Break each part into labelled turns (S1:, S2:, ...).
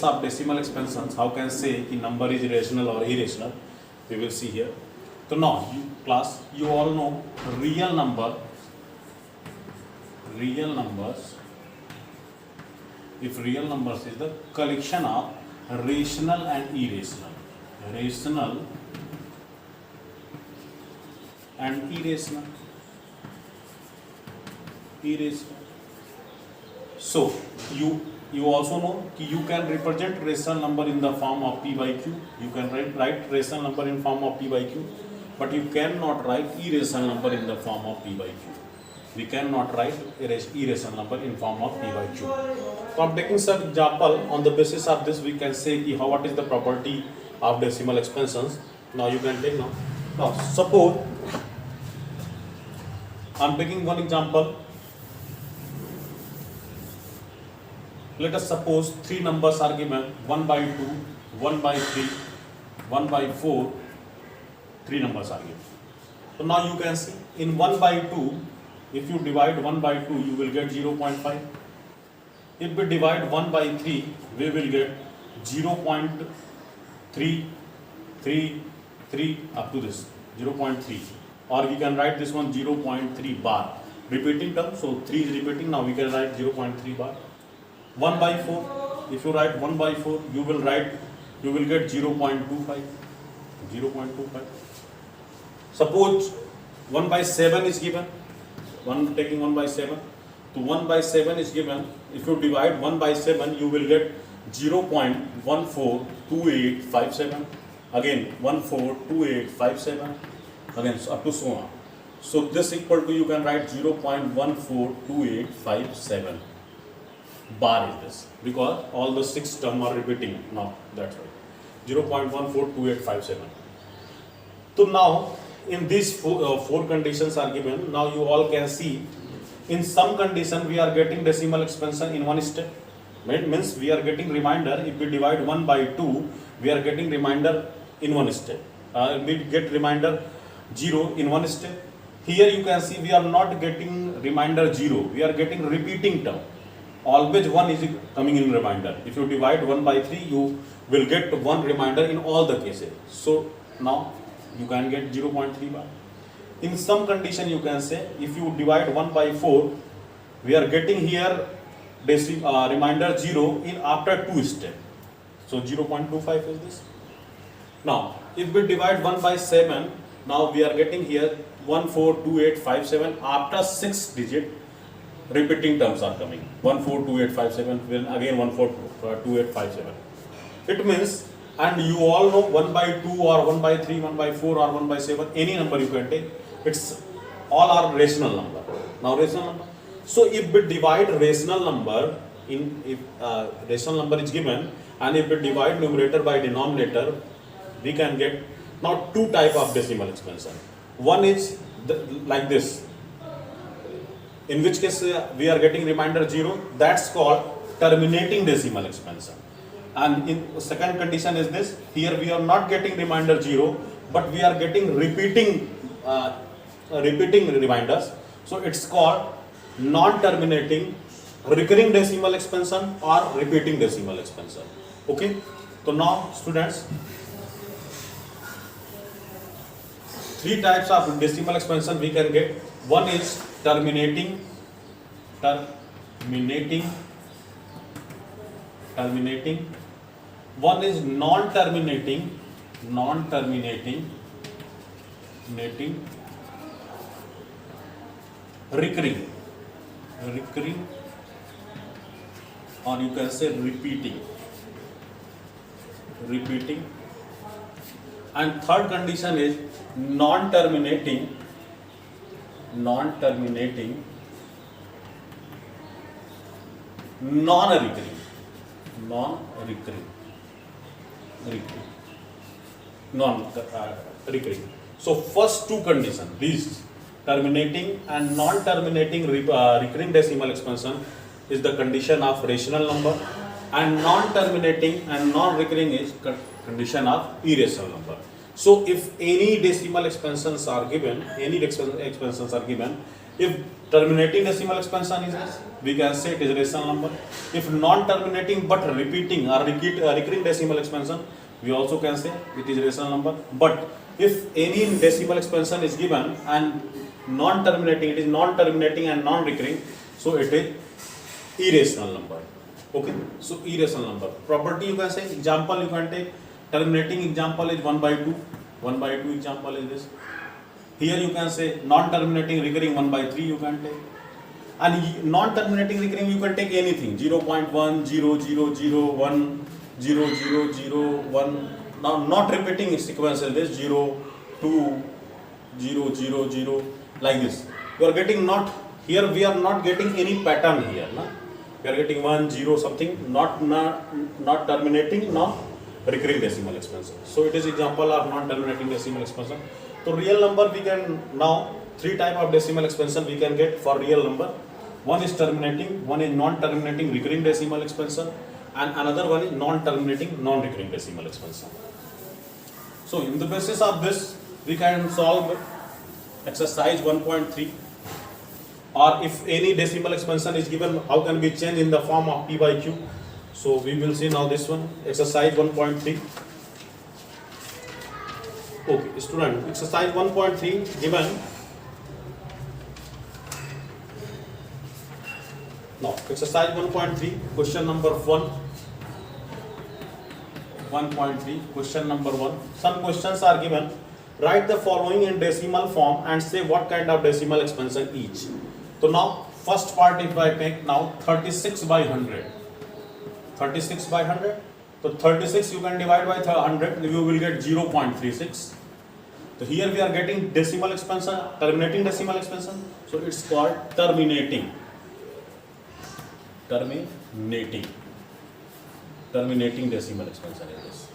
S1: Of decimal expansions, how can say the number is rational or irrational? We will see here. So now, class, you all know real numbers. If real numbers is the collection of rational and irrational, rational and irrational. So you also know you can represent rational number in the form of p by q. You can write rational number in form of p by q, but you cannot write irrational number in the form of p by q. We cannot write irrational number in form of p by q. So I'm taking some example. On the basis of this, we can say what is the property of decimal expansions. Now you can take now. Now suppose I'm taking one example. Let us suppose three numbers are given: 1 by 2, 1 by 3, 1 by 4. Three numbers are given. So now you can see in 1 by 2, if you divide 1 by 2, you will get 0.5. If we divide 1 by 3, we will get 0.333 up to this 0.3, or we can write this one 0.3 bar. Repeating term, so 3 is repeating. Now we can write 0.3 bar. 1 by 4, if you write 1 by 4, you will get 0.25. Suppose 1 by 7 is given. Taking 1 by 7. So 1 by 7 is given. If you divide 1 by 7, you will get 0.142857. Again 142857. Again so up to so on. So this equal to, you can write 0.142857. Bar is this, because all the 6 terms are repeating. Now that's right, 0.142857. So now in these four conditions are given. Now you all can see in some condition we are getting decimal expansion in one step. Means we are getting remainder. If we divide 1 by 2, we are getting remainder in one step. We get remainder 0 in one step. Here you can see we are not getting remainder 0. We are getting repeating term. Always 1 is coming in remainder. If you divide 1 by 3, you will get 1 remainder in all the cases. So now you can get 0.3 bar. In some condition you can say, if you divide 1 by 4, we are getting here remainder 0 in after 2 steps. So 0.25 is this. Now if we divide 1 by 7, now we are getting here 142857 after 6 digit. Repeating terms are coming. 142857, then again 142857. It means, and you all know 1 by 2 or 1 by 3, 1 by 4 or 1 by 7, any number you can take. It's all are rational number. Now rational number. So if we divide rational number if rational number is given, and if we divide numerator by denominator, we can get now two type of decimal expansion. One is like this, in which case we are getting remainder 0. That's called terminating decimal expansion. And in second condition is this. Here we are not getting remainder 0, but we are getting repeating reminders. So it's called non-terminating recurring decimal expansion or repeating decimal expansion. Okay. So now students, three types of decimal expansion we can get. One is terminating. One is non-terminating, recurring, or you can say repeating. And third condition is non-terminating, non-recurring. So first two conditions, these terminating and non-terminating recurring decimal expansion is the condition of rational number, and non-terminating and non-recurring is condition of irrational number. So if any decimal expansions are given, if terminating decimal expansion is this, we can say it is rational number. If non-terminating but repeating or recurring decimal expansion, we also can say it is rational number. But if any decimal expansion is given and non-terminating, it is non-terminating and non-recurring, so it is irrational number. Okay, so irrational number. Property you can say, example you can take, terminating example is 1 by 2, 1 by 2 example is this. Here you can say non-terminating recurring 1 by 3 you can take. And non-terminating recurring you can take anything, 0.1, 0, 0, 0, 1, 0, 0, 0, 1. Now not repeating sequential this 0, 2, 0, 0, 0 like this. You are getting not, here we are not getting any pattern here. Na? We are getting 1, 0 something, not terminating, not recurring decimal expansion. So it is example of non-terminating decimal expansion. So real number we can now, 3 type of decimal expansion we can get for real number. One is terminating, one is non-terminating recurring decimal expansion, and another one is non-terminating non-recurring decimal expansion. So in the basis of this, we can solve exercise 1.3, or if any decimal expansion is given, how can we change in the form of P by Q. So we will see now this one, exercise 1.3. Okay, student, exercise 1.3 given. Now, exercise 1.3, question number 1. 1.3, question number 1. Some questions are given. Write the following in decimal form and say what kind of decimal expansion each. So now, first part if I take now 36 by 100. 36 by 100. So 36 you can divide by 100, you will get 0.36. So here we are getting decimal expansion, terminating decimal expansion. So it's called terminating. Terminating decimal expansion is this.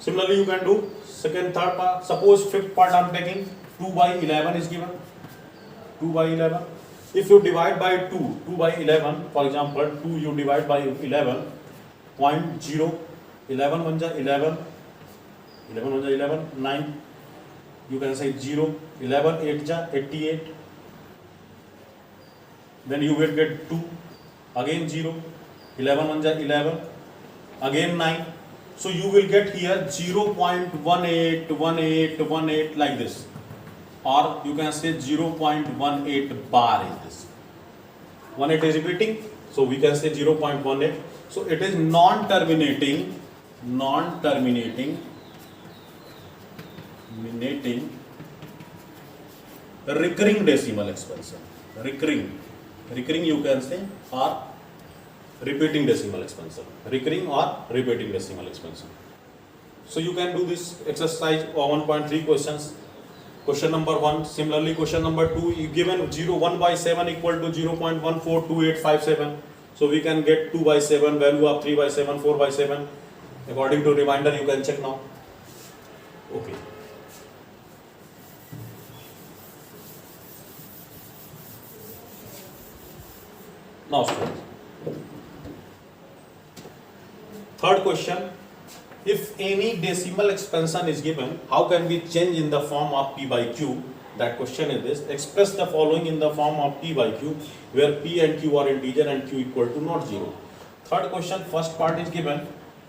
S1: Similarly, you can do second, third part. Suppose fifth part I am taking 2 by 11 is given. 2 by 11. If you divide by 2 by 11, for example, 2 you divide by 11, 0.0, 11 1 ja 11, 11 1 ja 11, 9, you can say 0, 11 8 ja 88, then you will get 2, again 0, 11 1 ja 11, again 9, so you will get here 0.181818 like this, or you can say 0.18 bar is this. 18 is repeating, so we can say 0.18. So it is non-terminating recurring decimal expansion. Recurring you can say, or repeating decimal expansion. Recurring or repeating decimal expansion. So you can do this exercise 1.3 questions. Question number 1, similarly question number 2, you given 1 by 7 equal to 0.142857. So we can get 2 by 7, value of 3 by 7, 4 by 7. According to reminder, you can check now. Okay. Now students, third question, if any decimal expansion is given, how can we change in the form of P by Q? That question is this, express the following in the form of P by Q, where P and Q are integer and Q equal to not 0. Third question, first part is given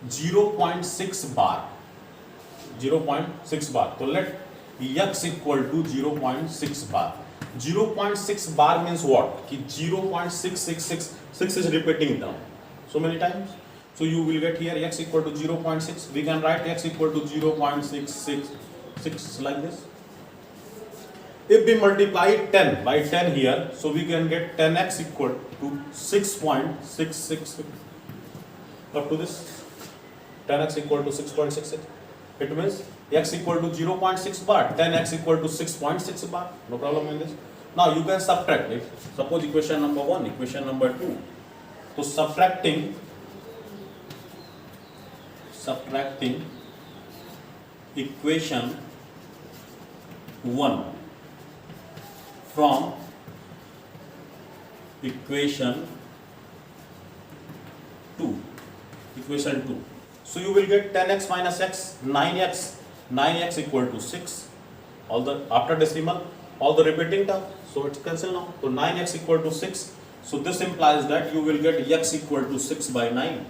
S1: 0.6 bar. 0.6 bar. So let X equal to 0.6 bar. 0.6 bar means what? 0.666, 6 is repeating down so many times. So you will get here X equal to 0.6. We can write X equal to 0.666 like this. If we multiply 10 by 10 here, so we can get 10x equal to 6.666. Up to this, 10x equal to 6.66. It means x equal to 0.6 bar, 10x equal to 6.6 bar. No problem in this. Now you can subtract it. Suppose equation number 1, equation number 2. So subtracting equation 1 from equation 2. So you will get 10x minus x, 9x equal to 6. All the after decimal, all the repeating term. So it's cancel now. So 9x equal to 6. So this implies that you will get x equal to 6 by 9.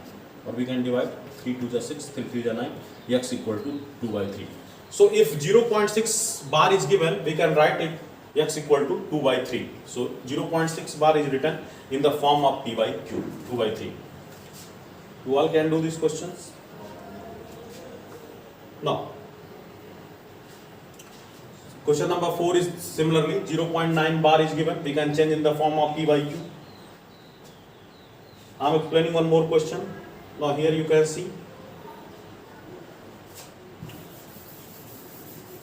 S1: Or we can divide 3 to the 6, 3 3 the 9, x equal to 2 by 3. So if 0.6 bar is given, we can write it x equal to 2 by 3. So 0.6 bar is written in the form of p by q, 2 by 3. You all can do these questions? Now, question number 4 is similarly 0.9 bar is given. We can change in the form of p by q. I am explaining one more question. Now here you can see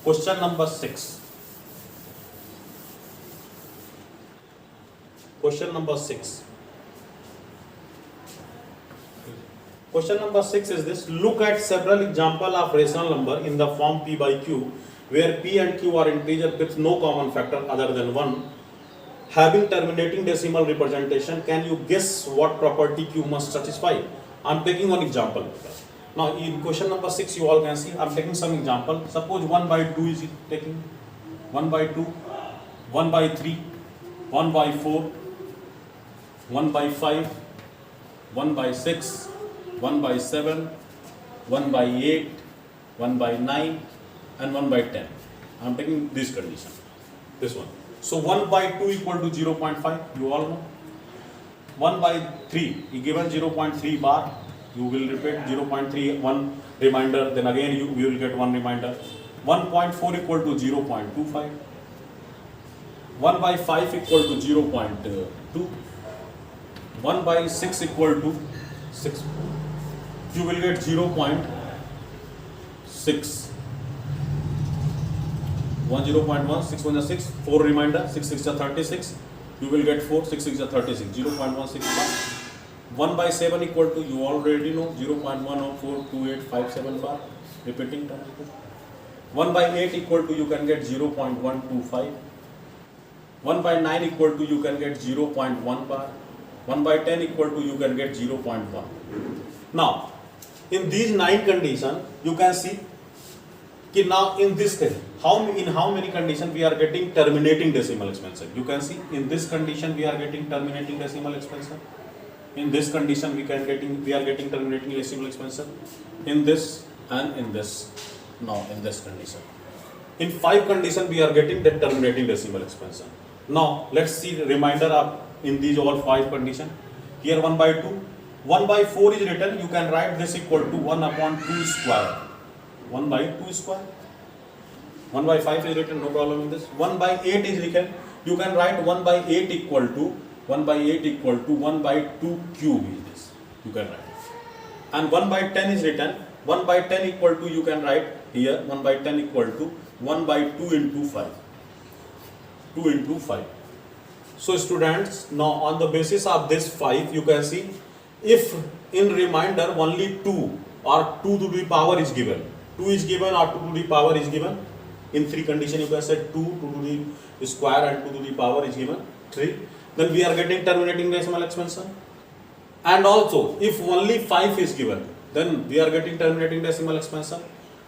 S1: question number 6. Question number 6. Question number 6 is this. Look at several examples of rational number in the form p by q where p and q are integer with no common factor other than 1. Having terminating decimal representation, can you guess what property q must satisfy? I am taking one example. Now in question number 6 you all can see I am taking some example. Suppose 1 by 2 is taking 1 by 2, 1 by 3, 1 by 4, 1 by 5, 1 by 6, 1 by 7, 1 by 8, 1 by 9 and 1 by 10. I am taking this condition, this one. So 1 by 2 equal to 0.5, you all know. 1 by 3, you given 0.3 bar, you will repeat 0.3, one reminder, then again you will get one reminder. 1.4 equal to 0.25. 1 by 5 equal to 0.2. 1 by 6 equal to 6. You will get 0.6. 1 0.1, 6 1 is 6, 4 reminder, 6 6 is 36. You will get 4, 6 6 is 36, 0.16 bar. 1 by 7 equal to, you already know, 0.1042857 bar. Repeating term. 1 by 8 equal to, you can get 0.125. 1 by 9 equal to, you can get 0.1 bar. 1 by 10 equal to, you can get 0.1. Now, in these 9 conditions, you can see कि now in this case, in how many conditions we are getting terminating decimal expansion. You can see in this condition we are getting terminating decimal expansion. In this condition we are getting terminating decimal expansion. In this and in this. Now in this condition. In 5 conditions we are getting the terminating decimal expansion. Now let's see the reminder of in these all 5 conditions. Here 1 by 2. 1 by 4 is written, you can write this equal to 1 upon 2 square. 1 by 2 square. 1 by 5 is written, no problem in this. 1 by 8 is written, you can write 1 by 8 equal to 1 by 8 equal to 1 by 2 cube is this. You can write. And 1 by 10 is written, 1 by 10 equal to, you can write here 1 by 10 equal to 1 by 2 into 5. 2 into 5. So students, now on the basis of this 5, you can see if in reminder only 2 or 2 to the power is given. 2 is given or 2 to the power is given. In 3 conditions you can say 2 to the square and 2 to the power is given 3. Then we are getting terminating decimal expansion. And also if only 5 is given, then we are getting terminating decimal expansion.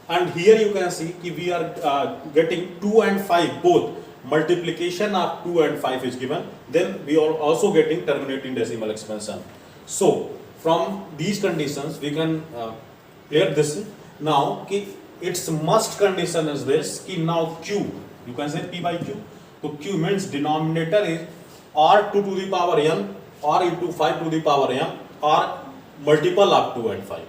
S1: And here you can see if we are getting 2 and 5 both multiplication of 2 and 5 is given, then we are also getting terminating decimal expansion. So from these conditions we can clear this. Now its must condition is this कि now q, you can say p by q. So q means denominator is or 2 to the power m or into 5 to the power m or multiple of 2 and 5.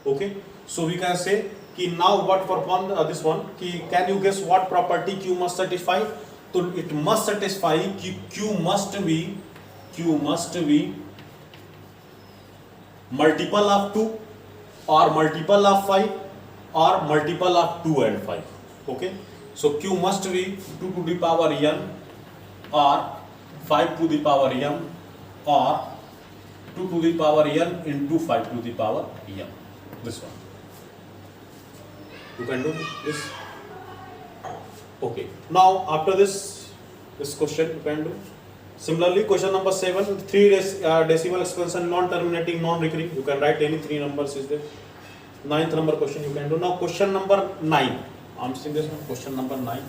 S1: Okay. So we can say कि now what perform this one कि can you guess what property q must satisfy? So it must satisfy कि q must be multiple of 2 or multiple of 5 or multiple of 2 and 5. Okay. So q must be 2 to the power n or 5 to the power m or 2 to the power n into 5 to the power m. This one. You can do this. Okay. Now after this question you can do. Similarly, question number 7, 3 decimal expansion non-terminating, non-recurring. You can write any 3 numbers is there. 9th number question you can do. Now question number 9. I'm seeing this one. Question number 9.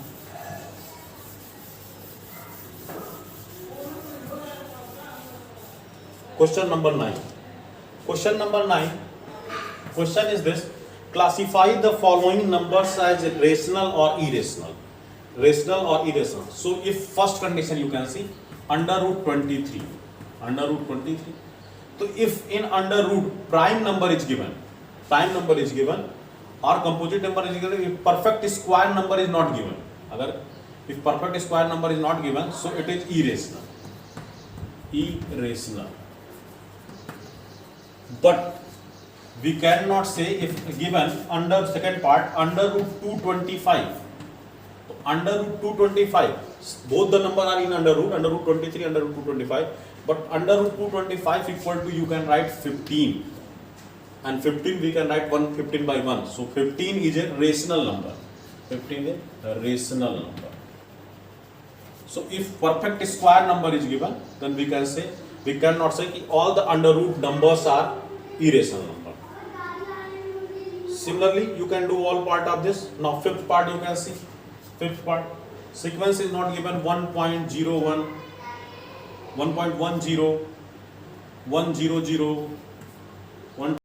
S1: Question number 9. Question number 9. Question is this: classify the following numbers as rational or irrational. Rational or irrational. So if first condition you can see under root 23. Under root 23. So if in under root prime number is given, or composite number is given, if perfect square number is not given, if perfect square number is not given, so it is irrational. Irrational. But we cannot say if given under second part under root 225. Under root 225, both the numbers are in under root 23, under root 225. But under root 225 equal to, you can write 15, and 15 we can write 15 by 1. So 15 is a rational number. 15 is a rational number. So if perfect square number is given, then we can say, we cannot say all the under root numbers are irrational number. Similarly, you can do all part of this. Now fifth part you can see. Fifth part, sequence is not given 1.01, 1.10, 100, 1